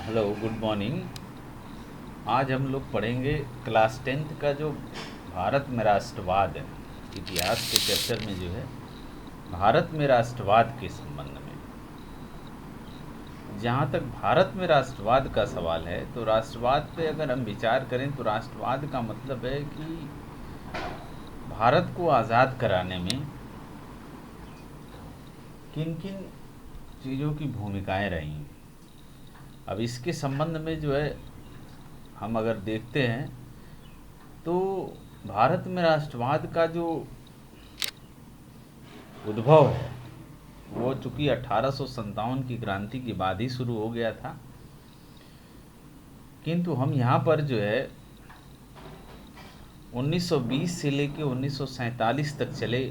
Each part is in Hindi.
Hello, good morning. आज हम लोग पढ़ेंगे क्लास 10th का जो भारत में राष्ट्रवाद है, इतिहास के चैप्टर में जो है भारत में राष्ट्रवाद के संबंध में। जहाँ तक भारत में राष्ट्रवाद का सवाल है तो राष्ट्रवाद पे अगर हम विचार करें तो राष्ट्रवाद का मतलब है कि भारत को आज़ाद कराने में किन किन चीज़ों की भूमिकाएं रहीं। अब इसके संबंध में जो है हम अगर देखते हैं तो भारत में राष्ट्रवाद का जो उद्भव है वो चूंकि 1857 की क्रांति के बाद ही शुरू हो गया था, किंतु हम यहाँ पर जो है 1920 से लेकर 1947 तक चले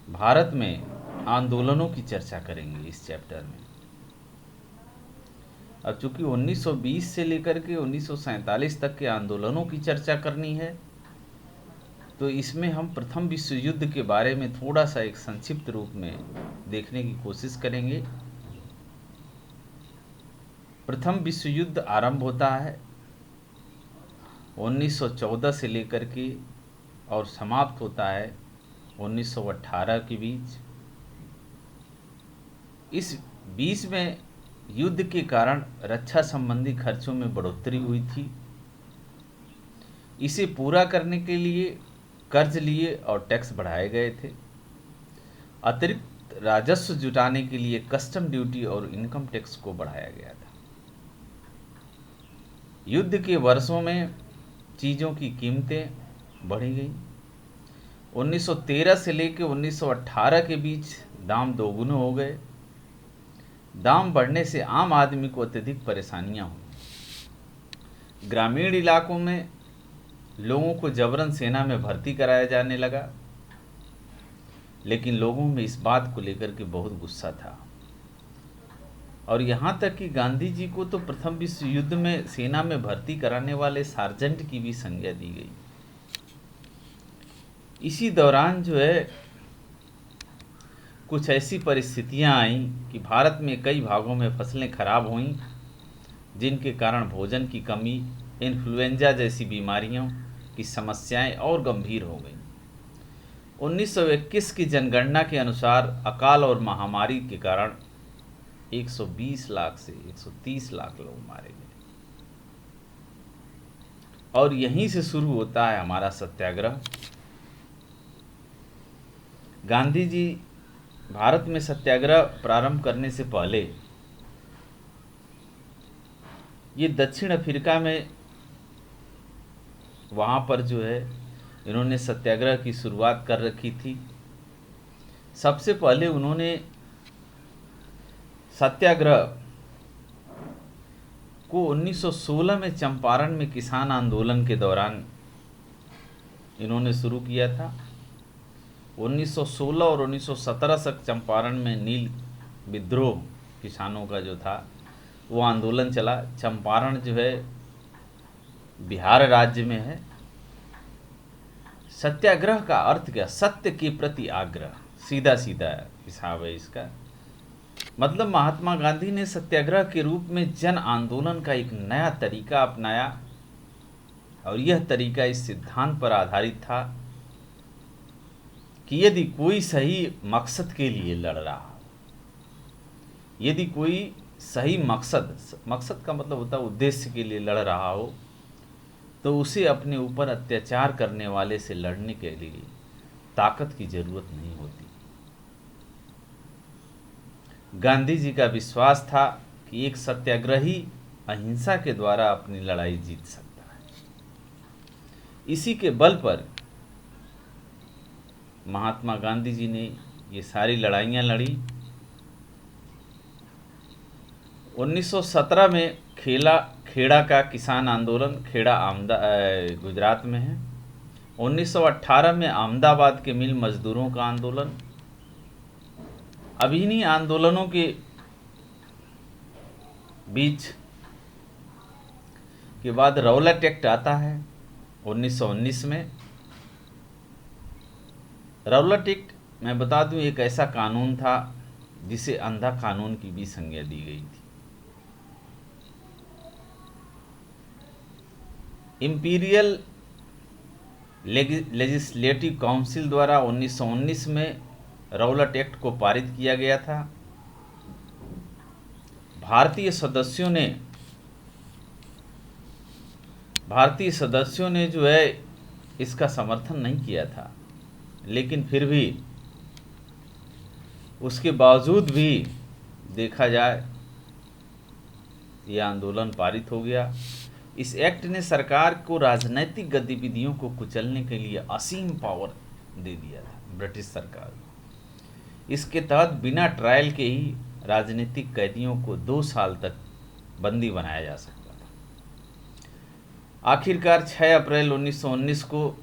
भारत में आंदोलनों की चर्चा करेंगे इस चैप्टर में। अब चूंकि 1920 से लेकर के 1947 तक के आंदोलनों की चर्चा करनी है तो इसमें हम प्रथम विश्व युद्ध के बारे में थोड़ा सा एक संक्षिप्त रूप में देखने की कोशिश करेंगे। प्रथम विश्व युद्ध आरंभ होता है 1914 से लेकर के और समाप्त होता है 1918 के बीच। इस बीच में युद्ध के कारण रक्षा संबंधी खर्चों में बढ़ोतरी हुई थी। इसे पूरा करने के लिए कर्ज लिए और टैक्स बढ़ाए गए थे। अतिरिक्त राजस्व जुटाने के लिए कस्टम ड्यूटी और इनकम टैक्स को बढ़ाया गया था। युद्ध के वर्षों में चीज़ों की कीमतें बढ़ी गई। 1913 से लेकर 1918 के बीच दाम दोगुने हो गए। दाम बढ़ने से आम आदमी को अत्यधिक परेशानियां हुई। ग्रामीण इलाकों में लोगों को जबरन सेना में भर्ती कराया जाने लगा, लेकिन लोगों में इस बात को लेकर के बहुत गुस्सा था और यहाँ तक कि गांधी जी को तो प्रथम विश्व युद्ध में सेना में भर्ती कराने वाले सार्जेंट की भी संज्ञा दी गई। इसी दौरान जो है कुछ ऐसी परिस्थितियां आईं कि भारत में कई भागों में फसलें खराब हुईं, जिनके कारण भोजन की कमी, इन्फ्लुएंजा जैसी बीमारियों की समस्याएं और गंभीर हो गईं। 1921 की जनगणना के अनुसार अकाल और महामारी के कारण 120 लाख से 130 लाख लोग मारे गए। और यहीं से शुरू होता है हमारा सत्याग्रह। गांधी जी भारत में सत्याग्रह प्रारंभ करने से पहले ये दक्षिण अफ्रीका में वहाँ पर जो है इन्होंने सत्याग्रह की शुरुआत कर रखी थी। सबसे पहले उन्होंने सत्याग्रह को 1916 में चंपारण में किसान आंदोलन के दौरान इन्होंने शुरू किया था। 1916 और 1917 तक चंपारण में नील विद्रोह किसानों का जो था वो आंदोलन चला। चंपारण जो है बिहार राज्य में है। सत्याग्रह का अर्थ क्या? सत्य के प्रति आग्रह, सीधा सीधा हिसाब है इसका। मतलब महात्मा गांधी ने सत्याग्रह के रूप में जन आंदोलन का एक नया तरीका अपनाया और यह तरीका इस सिद्धांत पर आधारित था कि यदि कोई सही मकसद के लिए लड़ रहा हो, यदि कोई सही मकसद का मतलब होता है उद्देश्य के लिए लड़ रहा हो, तो उसे अपने ऊपर अत्याचार करने वाले से लड़ने के लिए ताकत की जरूरत नहीं होती। गांधी जी का विश्वास था कि एक सत्याग्रही अहिंसा के द्वारा अपनी लड़ाई जीत सकता है। इसी के बल पर महात्मा गांधी जी ने ये सारी लड़ाइयाँ लड़ी। 1917 में खेड़ा का किसान आंदोलन, खेड़ा गुजरात में है। 1918 में अहमदाबाद के मिल मजदूरों का आंदोलन। अब इन्हीं आंदोलनों के बीच के बाद रौलट एक्ट आता है 1919 में। रौलट एक्ट मैं बता दूं एक ऐसा कानून था जिसे अंधा कानून की भी संज्ञा दी गई थी। इम्पीरियल लेजिस्लेटिव काउंसिल द्वारा 1919 में रौलट एक्ट को पारित किया गया था। भारतीय सदस्यों ने जो है इसका समर्थन नहीं किया था, लेकिन फिर भी उसके बावजूद भी देखा जाए यह आंदोलन पारित हो गया। इस एक्ट ने सरकार को राजनैतिक गतिविधियों को कुचलने के लिए असीम पावर दे दिया था ब्रिटिश सरकार को। इसके तहत बिना ट्रायल के ही राजनीतिक कैदियों को 2 साल तक बंदी बनाया जा सकता था। आखिरकार 6 अप्रैल 1919 को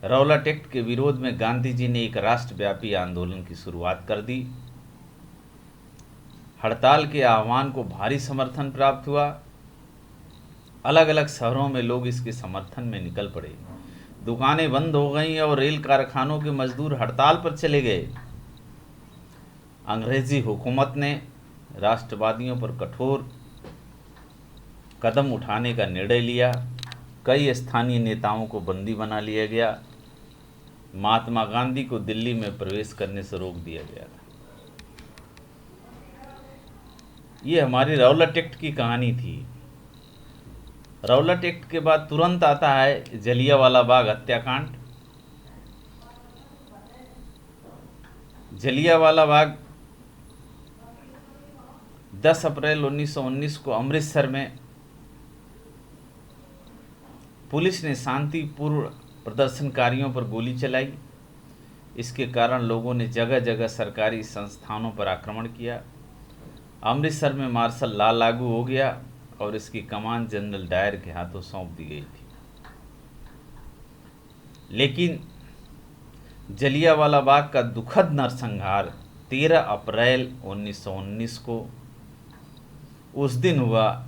रौलट एक्ट के विरोध में गांधी जी ने एक राष्ट्रव्यापी आंदोलन की शुरुआत कर दी। हड़ताल के आह्वान को भारी समर्थन प्राप्त हुआ। अलग अलग शहरों में लोग इसके समर्थन में निकल पड़े। दुकानें बंद हो गईं और रेल कारखानों के मजदूर हड़ताल पर चले गए। अंग्रेजी हुकूमत ने राष्ट्रवादियों पर कठोर कदम उठाने का निर्णय लिया। कई स्थानीय नेताओं को बंदी बना लिया गया। महात्मा गांधी को दिल्ली में प्रवेश करने से रोक दिया गया था। ये हमारी रौलट एक्ट की कहानी थी। रौलट एक्ट के बाद तुरंत आता है जलियांवाला बाग हत्याकांड। जलियांवाला बाग 10 अप्रैल 1919 को अमृतसर में पुलिस ने शांतिपूर्ण प्रदर्शनकारियों पर गोली चलाई। इसके कारण लोगों ने जगह जगह सरकारी संस्थानों पर आक्रमण किया। अमृतसर में मार्शल लॉ लागू हो गया और इसकी कमान जनरल डायर के हाथों सौंप दी गई थी। लेकिन जलियांवाला बाग का दुखद नरसंहार 13 अप्रैल 1919 को उस दिन हुआ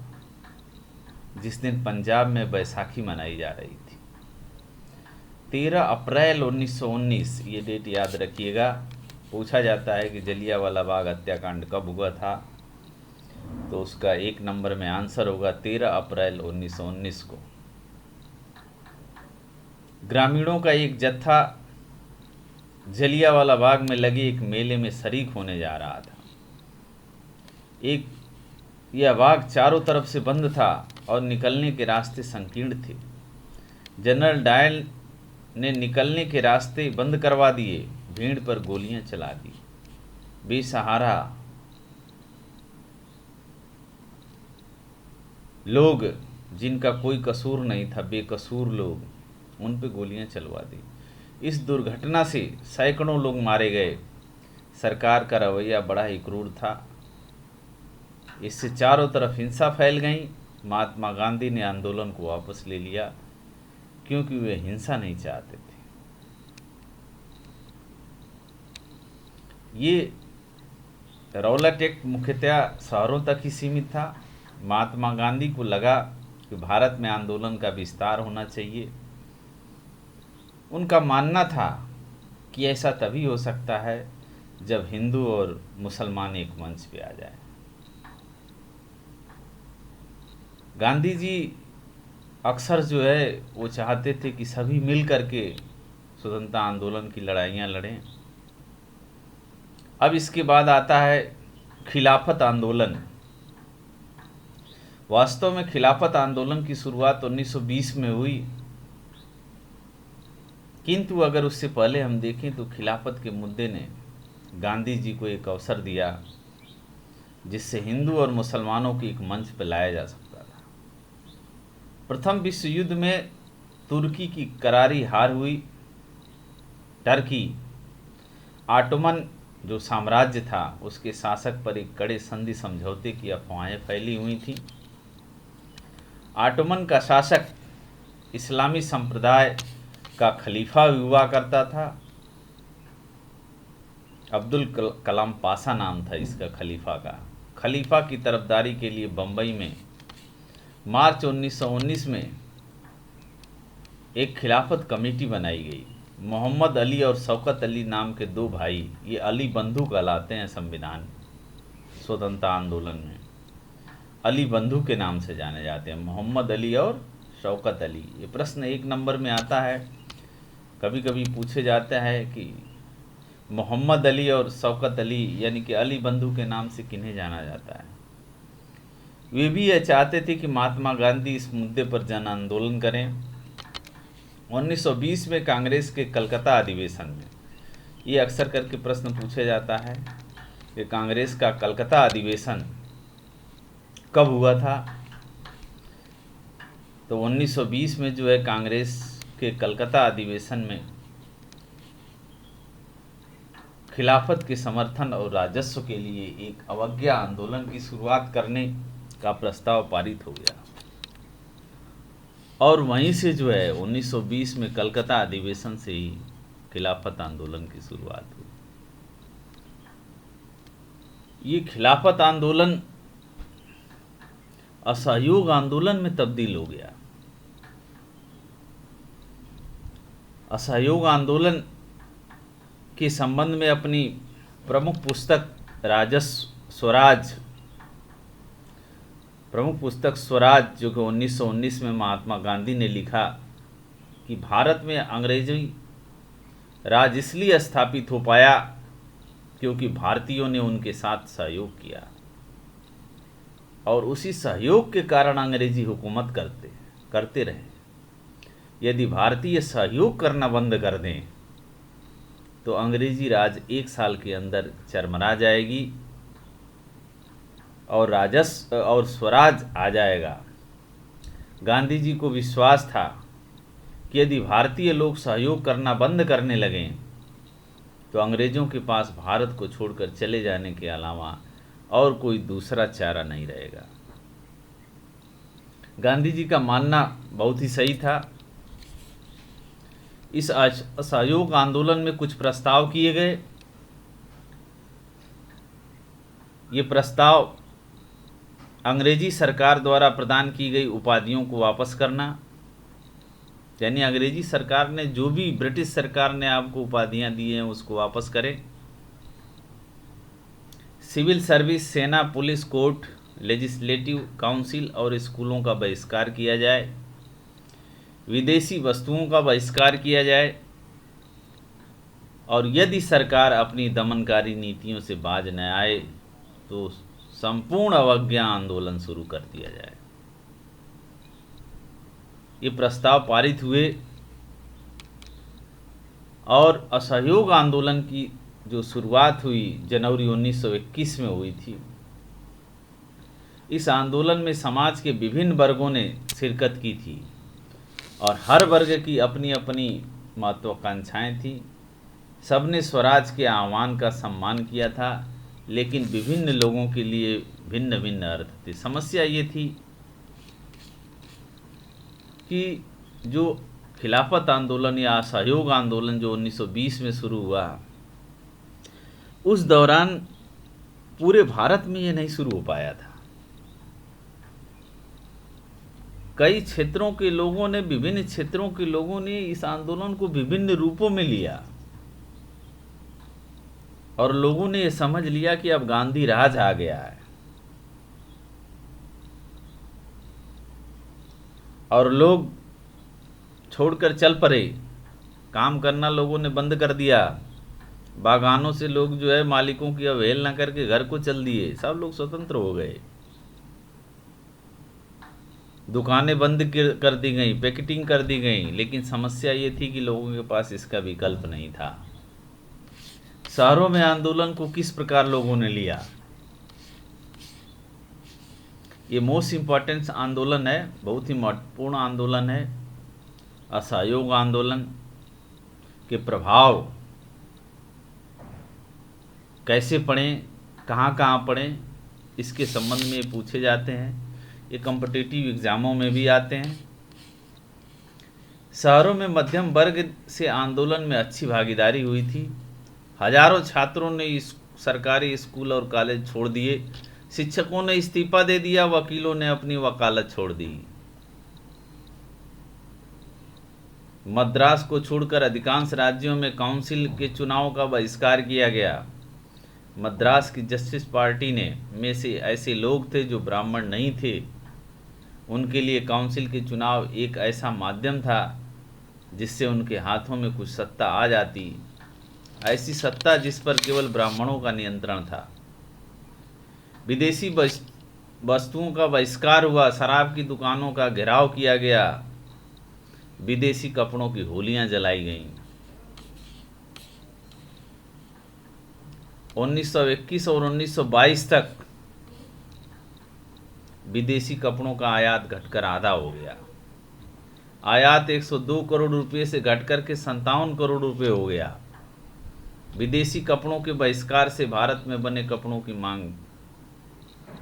जिस दिन पंजाब में बैसाखी मनाई जा रही थी। 13 अप्रैल 1919 ये डेट याद रखिएगा। पूछा जाता है कि जलियांवाला बाग हत्याकांड कब हुआ था, तो उसका 1 नंबर में आंसर होगा 13 अप्रैल 1919 को। ग्रामीणों का एक जत्था जलियांवाला बाग में लगे एक मेले में शरीक होने जा रहा था। यह बाग चारों तरफ से बंद था और निकलने के रास्ते संकीर्ण थे। जनरल डायर ने निकलने के रास्ते बंद करवा दिए, भीड़ पर गोलियां चला दी। बेसहारा लोग जिनका कोई कसूर नहीं था, बेकसूर लोग, उन पे गोलियां चलवा दी। इस दुर्घटना से सैकड़ों लोग मारे गए। सरकार का रवैया बड़ा ही क्रूर था। इससे चारों तरफ हिंसा फैल गई। महात्मा गांधी ने आंदोलन को वापस ले लिया क्योंकि वे हिंसा नहीं चाहते थे। ये रौलट एक्ट मुख्यतः शहरों तक ही सीमित था। महात्मा गांधी को लगा कि भारत में आंदोलन का विस्तार होना चाहिए। उनका मानना था कि ऐसा तभी हो सकता है जब हिंदू और मुसलमान एक मंच पे आ जाए। गांधी जी अक्सर जो है वो चाहते थे कि सभी मिल करके स्वतंत्रता आंदोलन की लड़ाइयाँ लड़ें। अब इसके बाद आता है खिलाफत आंदोलन। वास्तव में खिलाफत आंदोलन की शुरुआत 1920 में हुई, किंतु अगर उससे पहले हम देखें तो खिलाफत के मुद्दे ने गांधी जी को एक अवसर दिया जिससे हिंदू और मुसलमानों को एक मंच पर लाया जा सकता था। प्रथम विश्व युद्ध में तुर्की की करारी हार हुई। टर्की ऑटोमन जो साम्राज्य था उसके शासक पर एक कड़े संधि समझौते की अफवाहें फैली हुई थीं। ऑटोमन का शासक इस्लामी संप्रदाय का खलीफा हुआ करता था। अब्दुल कलाम पाशा नाम था इसका खलीफा का। खलीफा की तरफदारी के लिए बम्बई में मार्च 1919 में एक खिलाफत कमेटी बनाई गई। मोहम्मद अली और शौकत अली नाम के 2 भाई, ये अली बंधु कहलाते हैं संविधान स्वतंत्रता आंदोलन में। अली बंधु के नाम से जाने जाते हैं, मोहम्मद अली और शौकत अली। ये प्रश्न 1 नंबर में आता है। कभी कभी पूछे जाता है कि मोहम्मद अली और शौकत अली यानी कि अली बंधु के नाम से किन्हें जाना जाता है। वे भी यह चाहते थे कि महात्मा गांधी इस मुद्दे पर जन आंदोलन करें। 1920 में कांग्रेस के कलकत्ता अधिवेशन में ये अक्सर करके प्रश्न पूछा जाता है कि कांग्रेस का कलकत्ता अधिवेशन कब हुआ था। तो 1920 में जो है कांग्रेस के कलकत्ता अधिवेशन में खिलाफत के समर्थन और राजस्व के लिए एक अवज्ञा आंदोलन की शुरुआत करने का प्रस्ताव पारित हो गया और वहीं से जो है 1920 में कलकत्ता अधिवेशन से ही खिलाफत आंदोलन की शुरुआत हुई। ये खिलाफत आंदोलन असहयोग आंदोलन में तब्दील हो गया। असहयोग आंदोलन के संबंध में अपनी प्रमुख पुस्तक स्वराज जो कि 1919 में महात्मा गांधी ने लिखा कि भारत में अंग्रेजी राज इसलिए स्थापित हो पाया क्योंकि भारतीयों ने उनके साथ सहयोग किया और उसी सहयोग के कारण अंग्रेजी हुकूमत करते रहे। यदि भारतीय सहयोग करना बंद कर दें तो अंग्रेजी राज 1 साल के अंदर चरमरा जाएगी और राजस्व और स्वराज आ जाएगा। गांधी जी को विश्वास था कि यदि भारतीय लोग सहयोग करना बंद करने लगें तो अंग्रेजों के पास भारत को छोड़कर चले जाने के अलावा और कोई दूसरा चारा नहीं रहेगा। गांधी जी का मानना बहुत ही सही था। इस असहयोग आंदोलन में कुछ प्रस्ताव किए गए। ये प्रस्ताव अंग्रेजी सरकार द्वारा प्रदान की गई उपाधियों को वापस करना, यानी अंग्रेजी सरकार ने जो भी ब्रिटिश सरकार ने आपको उपाधियां दी हैं उसको वापस करें। सिविल सर्विस, सेना, पुलिस, कोर्ट, लेजिस्लेटिव काउंसिल और स्कूलों का बहिष्कार किया जाए। विदेशी वस्तुओं का बहिष्कार किया जाए और यदि सरकार अपनी दमनकारी नीतियों से बाज न आए तो संपूर्ण अवज्ञा आंदोलन शुरू कर दिया जाए। ये प्रस्ताव पारित हुए और असहयोग आंदोलन की जो शुरुआत हुई जनवरी 1921 में हुई थी। इस आंदोलन में समाज के विभिन्न वर्गों ने शिरकत की थी और हर वर्ग की अपनी अपनी महत्वाकांक्षाएं थी। सबने स्वराज के आह्वान का सम्मान किया था, लेकिन विभिन्न लोगों के लिए भिन्न भिन्न अर्थ थे। समस्या ये थी कि जो खिलाफत आंदोलन या असहयोग आंदोलन जो 1920 में शुरू हुआ, उस दौरान पूरे भारत में ये नहीं शुरू हो पाया था। कई क्षेत्रों के लोगों ने, विभिन्न क्षेत्रों के लोगों ने इस आंदोलन को विभिन्न रूपों में लिया और लोगों ने ये समझ लिया कि अब गांधी राज आ गया है और लोग छोड़कर चल पड़े। काम करना लोगों ने बंद कर दिया। बागानों से लोग जो है मालिकों की अवहेलना करके घर को चल दिए। सब लोग स्वतंत्र हो गए। दुकानें बंद कर दी गई, पैकेटिंग कर दी गई। लेकिन समस्या ये थी कि लोगों के पास इसका विकल्प नहीं था। शहरों में आंदोलन को किस प्रकार लोगों ने लिया, ये मोस्ट इम्पॉर्टेंट आंदोलन है, बहुत ही महत्वपूर्ण आंदोलन है। असहयोग आंदोलन के प्रभाव कैसे पड़ें, कहाँ कहाँ पड़ें, इसके संबंध में पूछे जाते हैं। ये कॉम्पिटिटिव एग्जामों में भी आते हैं। शहरों में मध्यम वर्ग से आंदोलन में अच्छी भागीदारी हुई थी। हजारों छात्रों ने इस सरकारी स्कूल और कॉलेज छोड़ दिए। शिक्षकों ने इस्तीफा दे दिया, वकीलों ने अपनी वकालत छोड़ दी। मद्रास को छोड़कर अधिकांश राज्यों में काउंसिल के चुनाव का बहिष्कार किया गया। मद्रास की जस्टिस पार्टी ने में से ऐसे लोग थे जो ब्राह्मण नहीं थे, उनके लिए काउंसिल के चुनाव एक ऐसा माध्यम था जिससे उनके हाथों में कुछ सत्ता आ जाती, ऐसी सत्ता जिस पर केवल ब्राह्मणों का नियंत्रण था। विदेशी वस्तुओं का बहिष्कार हुआ, शराब की दुकानों का घेराव किया गया, विदेशी कपड़ों की होलियां जलाई गईं। 1921 और 1922 तक विदेशी कपड़ों का आयात घटकर आधा हो गया। आयात 102 करोड़ रुपए से घटकर के 57 करोड़ रुपए हो गया। विदेशी कपड़ों के बहिष्कार से भारत में बने कपड़ों की मांग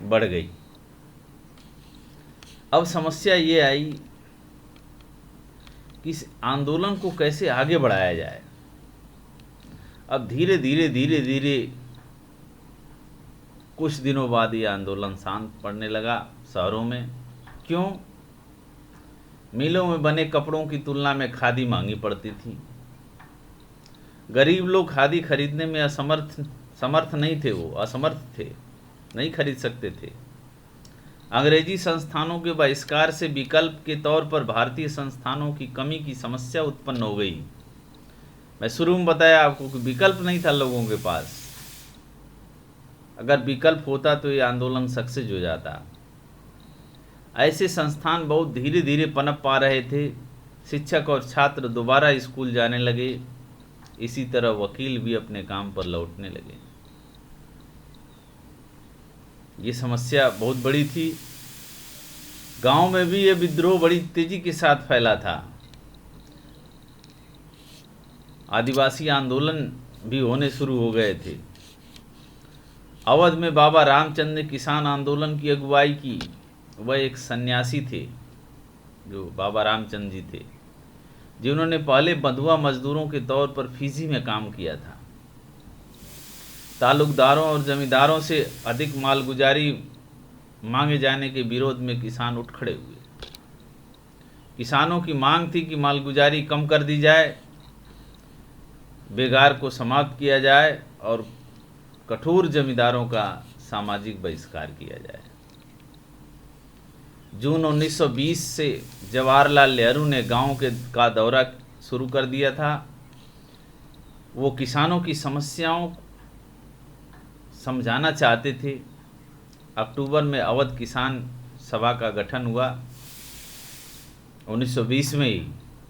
बढ़ गई। अब समस्या ये आई कि इस आंदोलन को कैसे आगे बढ़ाया जाए। अब धीरे धीरे कुछ दिनों बाद ये आंदोलन शांत पड़ने लगा शहरों में। क्यों? मिलों में बने कपड़ों की तुलना में खादी महंगी पड़ती थी। गरीब लोग खादी खरीदने में असमर्थ नहीं थे, वो असमर्थ थे, नहीं खरीद सकते थे। अंग्रेजी संस्थानों के बहिष्कार से विकल्प के तौर पर भारतीय संस्थानों की कमी की समस्या उत्पन्न हो गई। मैं शुरू में बताया आपको कि विकल्प नहीं था लोगों के पास। अगर विकल्प होता तो ये आंदोलन सक्सेस हो जाता। ऐसे संस्थान बहुत धीरे धीरे पनप पा रहे थे। शिक्षक और छात्र दोबारा स्कूल जाने लगे। इसी तरह वकील भी अपने काम पर लौटने लगे। ये समस्या बहुत बड़ी थी। गांव में भी ये विद्रोह बड़ी तेजी के साथ फैला था। आदिवासी आंदोलन भी होने शुरू हो गए थे। अवध में बाबा रामचंद्र ने किसान आंदोलन की अगुवाई की। वह एक सन्यासी थे, जो बाबा रामचंद्र जी थे, जिन्होंने पहले बंधुआ मजदूरों के तौर पर फिजी में काम किया था। तालुकदारों और जमींदारों से अधिक मालगुजारी मांगे जाने के विरोध में किसान उठ खड़े हुए। किसानों की मांग थी कि मालगुजारी कम कर दी जाए, बेगार को समाप्त किया जाए और कठोर जमींदारों का सामाजिक बहिष्कार किया जाए। जून 1920 से जवाहरलाल नेहरू ने गांव का दौरा शुरू कर दिया था। वो किसानों की समस्याओं समझाना चाहते थे। अक्टूबर में अवध किसान सभा का गठन हुआ 1920 में ही।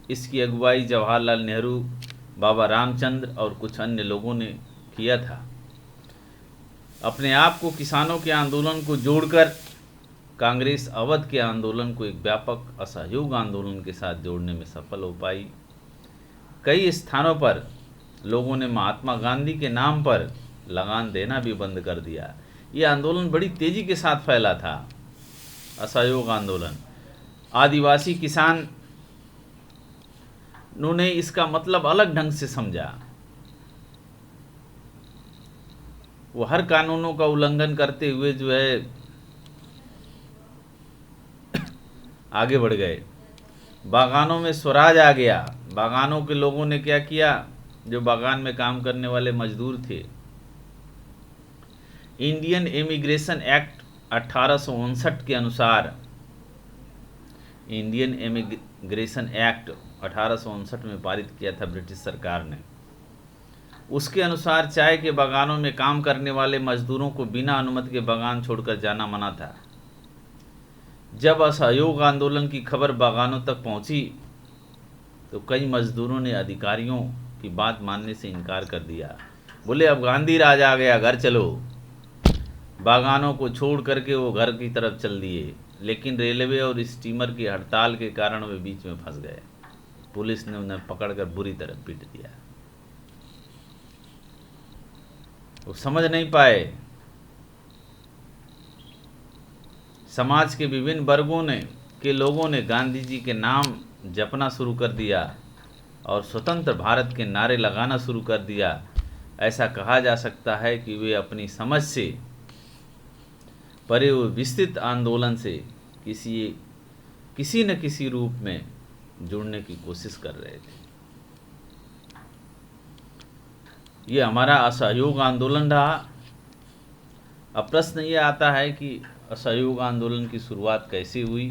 इसकी अगुवाई जवाहरलाल नेहरू, बाबा रामचंद्र और कुछ अन्य लोगों ने किया था। अपने आप को किसानों के आंदोलन को जोड़कर कांग्रेस अवध के आंदोलन को एक व्यापक असहयोग आंदोलन के साथ जोड़ने में सफल हो पाई। कई स्थानों पर लोगों ने महात्मा गांधी के नाम पर लगान देना भी बंद कर दिया। ये आंदोलन बड़ी तेजी के साथ फैला था, असहयोग आंदोलन। आदिवासी किसान ने इसका मतलब अलग ढंग से समझा। वो हर कानूनों का उल्लंघन करते हुए जो है आगे बढ़ गए। बागानों में स्वराज आ गया। बागानों के लोगों ने क्या किया? जो बागान में काम करने वाले मजदूर थे, इंडियन इमिग्रेशन एक्ट 1859 के अनुसार, इंडियन इमिग्रेशन एक्ट 1859 में पारित किया था ब्रिटिश सरकार ने। उसके अनुसार चाय के बागानों में काम करने वाले मजदूरों को बिना अनुमति के बागान छोड़कर जाना मना था। जब असहयोग आंदोलन की खबर बागानों तक पहुंची तो कई मजदूरों ने अधिकारियों की बात मानने से इनकार कर दिया। बोले अब गांधी राज आ गया, घर चलो। बागानों को छोड़ करके वो घर की तरफ चल दिए। लेकिन रेलवे और स्टीमर की हड़ताल के कारण वे बीच में फंस गए। पुलिस ने उन्हें पकड़कर बुरी तरह पीट दिया। वो समझ नहीं पाए। समाज के विभिन्न वर्गों के लोगों ने गांधी जी के नाम जपना शुरू कर दिया और स्वतंत्र भारत के नारे लगाना शुरू कर दिया। ऐसा कहा जा सकता है कि वे अपनी समझ से परे हुए विस्तृत आंदोलन से किसी न किसी रूप में जुड़ने की कोशिश कर रहे थे। ये हमारा असहयोग आंदोलन रहा। अब प्रश्न ये आता है कि असहयोग आंदोलन की शुरुआत कैसे हुई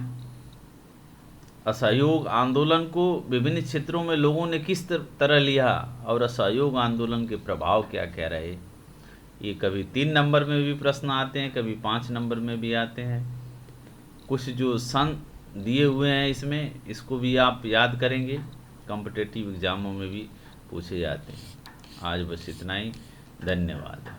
असहयोग आंदोलन को विभिन्न क्षेत्रों में लोगों ने किस तरह लिया और असहयोग आंदोलन के प्रभाव क्या क्या रहे। ये कभी 3 नंबर में भी प्रश्न आते हैं, कभी 5 नंबर में भी आते हैं। कुछ जो सन दिए हुए हैं इसमें, इसको भी आप याद करेंगे, कॉम्पिटिटिव एग्जामों में भी पूछे जाते हैं। आज बस इतना ही, धन्यवाद।